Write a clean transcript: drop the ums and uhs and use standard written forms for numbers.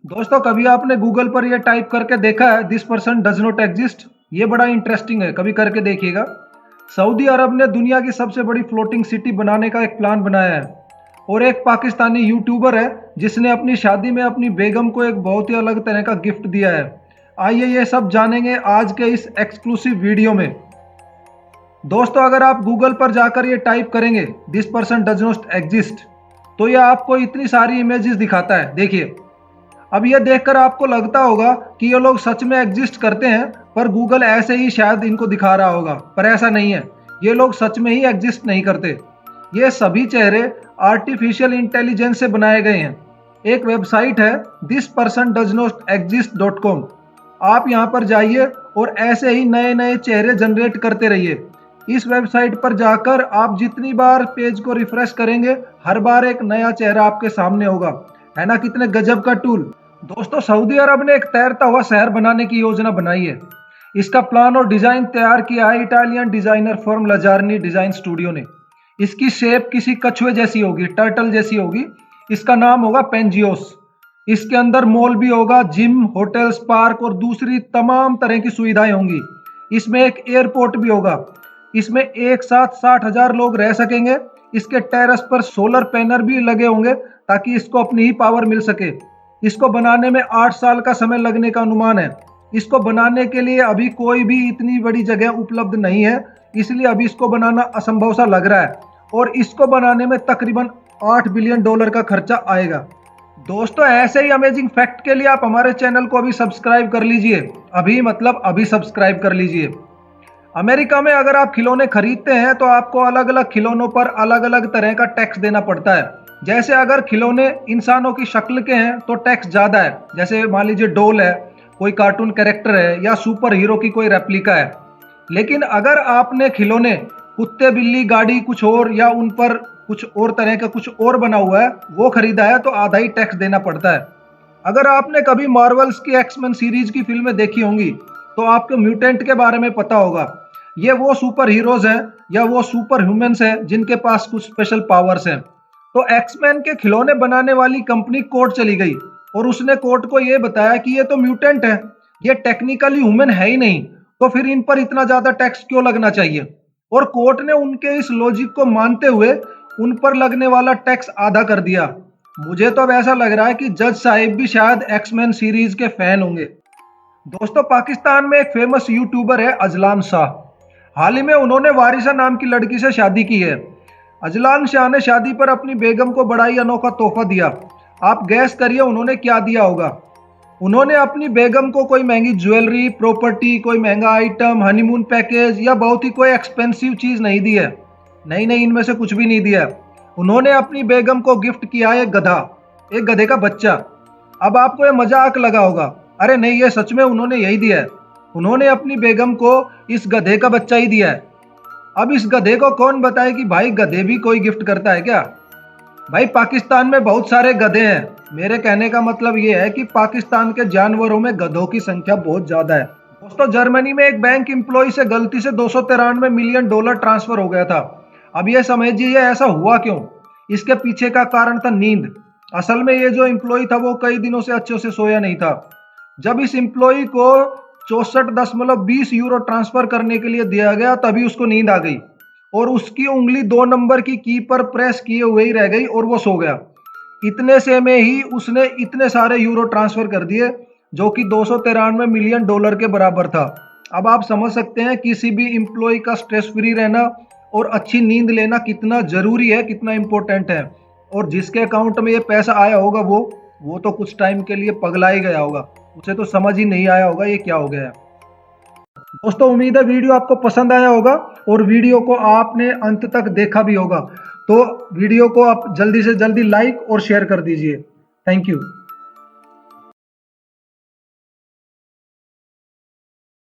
दोस्तों कभी आपने गूगल पर यह टाइप करके देखा है this person does not exist. ये बड़ा इंटरेस्टिंग है, कभी करके देखिएगा। सऊदी अरब ने दुनिया की सबसे बड़ी फ्लोटिंग सिटी बनाने का एक प्लान बनाया है और एक पाकिस्तानी यूट्यूबर है जिसने अपनी शादी में अपनी बेगम को एक बहुत ही अलग तरह का गिफ्ट दिया है। आइए ये सब जानेंगे आज के इस एक्सक्लूसिव वीडियो में। दोस्तों अगर आप गूगल पर जाकर ये टाइप करेंगे this person does not exist तो ये आपको इतनी सारी इमेजेस दिखाता है। देखिए, अब ये देखकर आपको लगता होगा कि ये लोग सच में एग्जिस्ट करते हैं, पर गूगल ऐसे ही शायद इनको दिखा रहा होगा, पर ऐसा नहीं है। ये लोग सच में ही एग्जिस्ट नहीं करते। ये सभी चेहरे आर्टिफिशियल इंटेलिजेंस से बनाए गए हैं। एक वेबसाइट है this person does not exist .com। आप यहाँ पर जाइए और ऐसे ही नए नए चेहरे जनरेट करते रहिए। इस वेबसाइट पर जाकर आप जितनी बार पेज को रिफ्रेश करेंगे, हर बार एक नया चेहरा आपके सामने होगा। है ना कितने गजब का टूल। दोस्तों सऊदी अरब ने एक तैरता हुआ शहर बनाने की योजना बनाई है। इसका प्लान और डिजाइन तैयार किया है Italian designer firm Lazzarini design studio ने। इसकी शेप किसी कछुए जैसी होगी, टर्टल जैसी होगी। इसका नाम होगा पेंजियोस। इसके अंदर मॉल भी होगा, जिम, होटल्स, पार्क और दूसरी तमाम तरह की सुविधाएं होंगी। इसमें एक एयरपोर्ट भी होगा। इसमें एक साथ 60,000 लोग रह सकेंगे। इसके टेरेस पर सोलर पैनल भी लगे होंगे ताकि इसको अपनी ही पावर मिल सके। इसको बनाने में 8 साल का समय लगने का अनुमान है। इसको बनाने के लिए अभी कोई भी इतनी बड़ी जगह उपलब्ध नहीं है, इसलिए अभी इसको बनाना असंभव सा लग रहा है और इसको बनाने में तकरीबन $8 बिलियन का खर्चा आएगा। दोस्तों ऐसे ही अमेजिंग फैक्ट के लिए आप हमारे चैनल को अभी सब्सक्राइब कर लीजिए। अभी मतलब अभी सब्सक्राइब कर लीजिए। अमेरिका में अगर आप खिलौने खरीदते हैं तो आपको अलग अलग खिलौनों पर अलग अलग तरह का टैक्स देना पड़ता है। जैसे अगर खिलौने इंसानों की शक्ल के हैं तो टैक्स ज़्यादा है। जैसे मान लीजिए डोल है, कोई कार्टून कैरेक्टर है या सुपर हीरो की कोई रेप्लिका है। लेकिन अगर आपने खिलौने कुत्ते, बिल्ली, गाड़ी कुछ और या उन पर कुछ और तरह का कुछ और बना हुआ है वो खरीदा है तो आधा ही टैक्स देना पड़ता है। अगर आपने कभी मार्वल्स की एक्समैन सीरीज की फिल्में देखी होंगी तो आपको म्यूटेंट के बारे में पता होगा। ये वो सुपर हीरोज हैं या वो सुपर ह्यूमंस हैं जिनके पास कुछ स्पेशल पावर्स हैं। तो एक्समैन के खिलौने बनाने वाली कंपनी कोर्ट चली गई और उसने कोर्ट को ये बताया कि ये तो म्यूटेंट है, ये टेक्निकली ह्यूमन है ही नहीं, तो फिर इन पर इतना ज्यादा टैक्स क्यों लगना चाहिए। और कोर्ट ने उनके इस लॉजिक को मानते हुए उन पर लगने वाला टैक्स आधा कर दिया। मुझे तो अब ऐसा लग रहा है कि जज साहिब भी शायद एक्समैन सीरीज के फैन होंगे। दोस्तों पाकिस्तान में एक फेमस यूट्यूबर है अजलान शाह। हाल ही में उन्होंने वारिसा नाम की लड़की से शादी की है। अजलान शाह ने शादी पर अपनी बेगम को बड़ा ही अनोखा तोहफा दिया। आप गैस करिए उन्होंने क्या दिया होगा। उन्होंने अपनी बेगम को कोई महंगी ज्वेलरी, प्रॉपर्टी, कोई महंगा आइटम, हनीमून पैकेज या बहुत ही कोई एक्सपेंसिव चीज नहीं दी है। नहीं नहीं, इनमें से कुछ भी नहीं दिया है। उन्होंने अपनी बेगम को गिफ्ट किया है गधा, एक गधे का बच्चा। अब आपको ये मजाक लगा होगा, अरे नहीं ये सच में उन्होंने यही दिया है। उन्होंने अपनी बेगम को इस गधे का बच्चा ही दिया है। अब इस गधे को कौन बताए कि भाई गधे भी कोई गिफ्ट करता है क्या। भाई पाकिस्तान में बहुत सारे गधे हैं। मेरे कहने का मतलब ये है कि पाकिस्तान के जानवरों में गधों की संख्या बहुत ज्यादा है। दोस्तों जर्मनी में एक बैंक एम्प्लॉय से गलती से $293 मिलियन ट्रांसफर हो गया था। अब ये समझिए ऐसा हुआ क्यों। इसके पीछे का कारण था नींद। असल में ये जो एम्प्लॉय था वो कई दिनों से अच्छे से सोया नहीं था। जब इस एम्प्लॉय को 64.20 यूरो ट्रांसफर करने के लिए दिया गया तभी उसको नींद आ गई और उसकी उंगली 2 नंबर की पर प्रेस किए हुए ही रह गई और वो सो गया। इतने से में ही उसने इतने सारे यूरो ट्रांसफर कर दिए जो कि $293 मिलियन के बराबर था। अब आप समझ सकते हैं किसी भी एम्प्लॉय का स्ट्रेस फ्री रहना और अच्छी नींद लेना कितना जरूरी है, कितना इंपॉर्टेंट है। और जिसके अकाउंट में ये पैसा आया होगा वो तो कुछ टाइम के लिए पगला ही गया होगा। उसे तो समझ ही नहीं आया होगा ये क्या हो गया है। दोस्तों उम्मीद है वीडियो आपको पसंद आया होगा और वीडियो को आपने अंत तक देखा भी होगा। तो वीडियो को आप जल्दी से जल्दी लाइक और शेयर कर दीजिए। Thank you.